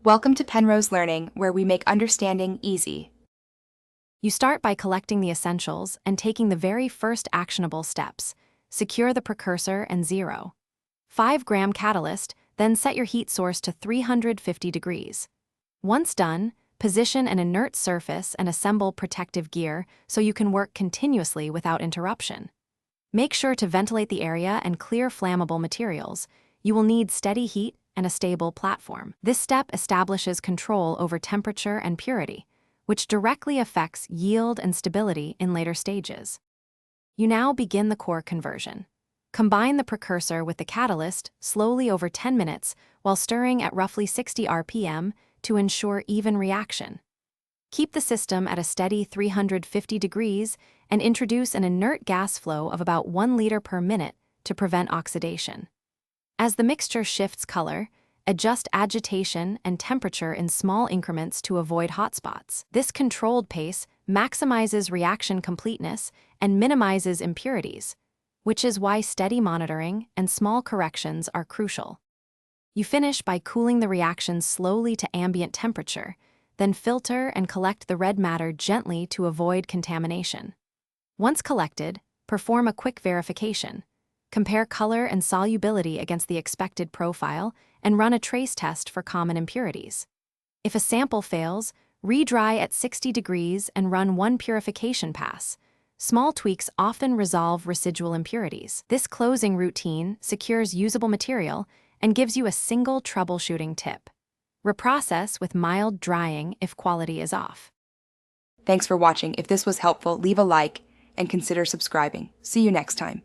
Welcome to Penrose Learning, where we make understanding easy. You start by collecting the essentials and taking the very first actionable steps. Secure the precursor and zero. 5-gram catalyst, then set your heat source to 350 degrees. Once done, position an inert surface and assemble protective gear so you can work continuously without interruption. Make sure to ventilate the area and clear flammable materials. You will need steady heat and a stable platform. This step establishes control over temperature and purity, which directly affects yield and stability in later stages. You now begin the core conversion. Combine the precursor with the catalyst slowly over 10 minutes while stirring at roughly 60 RPM to ensure even reaction. Keep the system at a steady 350 degrees and introduce an inert gas flow of about 1 liter per minute to prevent oxidation. As the mixture shifts color, adjust agitation and temperature in small increments to avoid hotspots. This controlled pace maximizes reaction completeness and minimizes impurities, which is why steady monitoring and small corrections are crucial. You finish by cooling the reaction slowly to ambient temperature, then filter and collect the red matter gently to avoid contamination. Once collected, perform a quick verification. Compare color and solubility against the expected profile and run a trace test for common impurities. If a sample fails, re-dry at 60 degrees and run one purification pass. Small tweaks often resolve residual impurities. This closing routine secures usable material and gives you a single troubleshooting tip. Reprocess with mild drying if quality is off. Thanks for watching. If this was helpful, leave a like and consider subscribing. See you next time.